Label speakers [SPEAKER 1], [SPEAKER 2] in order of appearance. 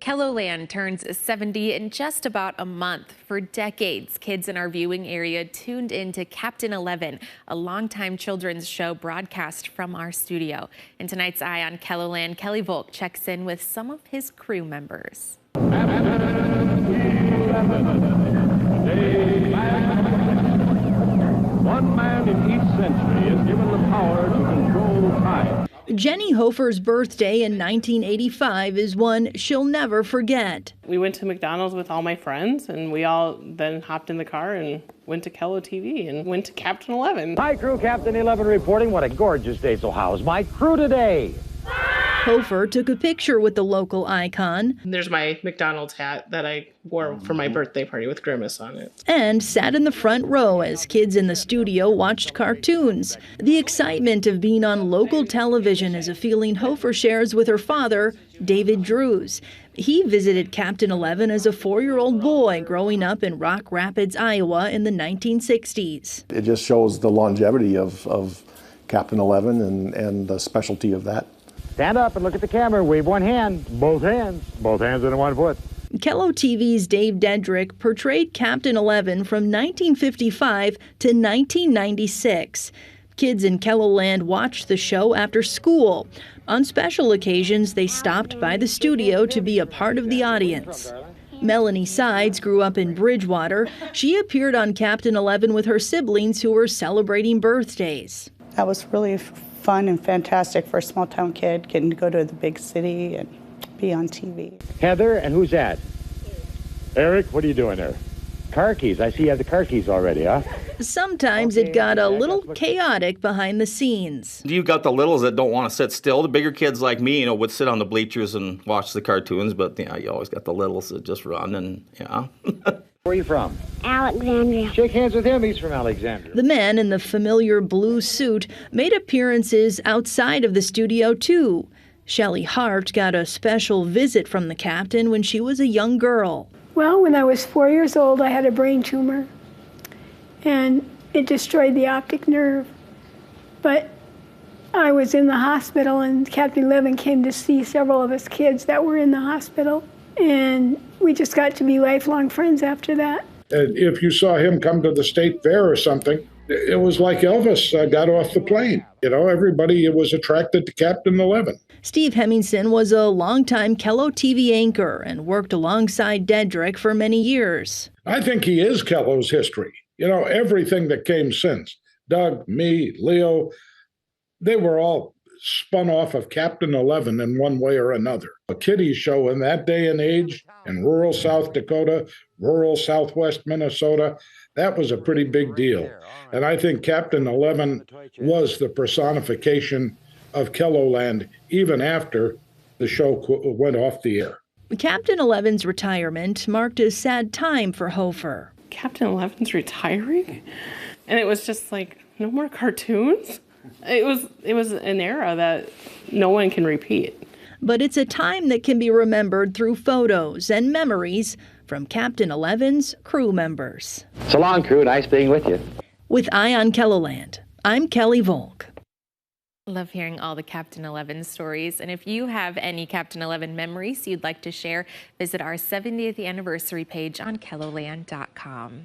[SPEAKER 1] KELOLAND turns 70 in just about a month. For decades, kids in our viewing area tuned into Captain 11, a longtime children's show broadcast from our studio. In tonight's Eye on KELOLAND, Kelly Volk checks in with some of his crew members.
[SPEAKER 2] One man in each century is given the power to control time.
[SPEAKER 3] Jennie HOEFER's birthday in 1985 is one she'll never forget.
[SPEAKER 4] We went to McDonald's with all my friends, and we all then hopped in the car and went to KELO TV and went to Captain 11.
[SPEAKER 5] Hi, crew. Captain 11 reporting. What a gorgeous day. So how's my crew today?
[SPEAKER 3] HOEFER took a picture with the local icon.
[SPEAKER 4] There's my McDonald's hat that I wore for my birthday party with Grimace on it.
[SPEAKER 3] And sat in the front row as kids in the studio watched cartoons. The excitement of being on local television is a feeling HOEFER shares with her father, David Drews. He visited Captain 11 as a 4-year-old boy growing up in Rock Rapids, Iowa in the 1960s.
[SPEAKER 6] It just shows the longevity of Captain 11 and the specialty of that.
[SPEAKER 5] Stand up and look at the camera. Wave one hand. Both hands and one foot.
[SPEAKER 3] KELO TV's Dave Dedrick portrayed Captain 11 from 1955 to 1996. Kids in KELOLAND watched the show after school. On special occasions, they stopped by the studio to be a part of the audience. Melanie Sides grew up in Bridgewater. She appeared on Captain 11 with her siblings who were celebrating birthdays.
[SPEAKER 7] That was really fun and fantastic for a small-town kid getting to go to the big city and be on TV.
[SPEAKER 5] Heather, and who's that? Eric, what are you doing there? Car keys. I see you have the car keys already, huh?
[SPEAKER 3] Sometimes it got a little chaotic behind the scenes.
[SPEAKER 8] You've got the littles that don't want to sit still. The bigger kids like me, would sit on the bleachers and watch the cartoons, but you always got the littles that just run and
[SPEAKER 5] Where are you from?
[SPEAKER 9] Alexandria.
[SPEAKER 5] Shake hands with him. He's from Alexandria.
[SPEAKER 3] The man in the familiar blue suit made appearances outside of the studio, too. Shelley Hart got a special visit from the captain when she was a young girl.
[SPEAKER 9] Well, when I was 4 years old, I had a brain tumor, and it destroyed the optic nerve. But I was in the hospital, and Captain 11 came to see several of us kids that were in the hospital, and we just got to be lifelong friends after that.
[SPEAKER 10] If you saw him come to the state fair or something, it was like Elvis got off the plane. Everybody was attracted to Captain 11.
[SPEAKER 3] Steve Hemmingson was a longtime KELO TV anchor and worked alongside Dedrick for many years.
[SPEAKER 10] I think he is KELO's history. Everything that came since, Doug, me, Leo, they were all spun off of Captain 11 in one way or another. A kiddie show in that day and age in rural South Dakota, rural Southwest Minnesota, that was a pretty big deal. And I think Captain 11 was the personification of KELOLAND even after the show went off the air.
[SPEAKER 3] Captain 11's retirement marked a sad time for HOEFER.
[SPEAKER 4] Captain 11's retiring? And it was just like, no more cartoons? It was an era that no one can repeat.
[SPEAKER 3] But it's a time that can be remembered through photos and memories from Captain 11's crew members.
[SPEAKER 5] So long, crew. Nice being with you.
[SPEAKER 3] With Eye on KELOLAND, I'm Kelly Volk.
[SPEAKER 1] Love hearing all the Captain 11 stories. And if you have any Captain 11 memories you'd like to share, visit our 70th anniversary page on KELOLAND.com.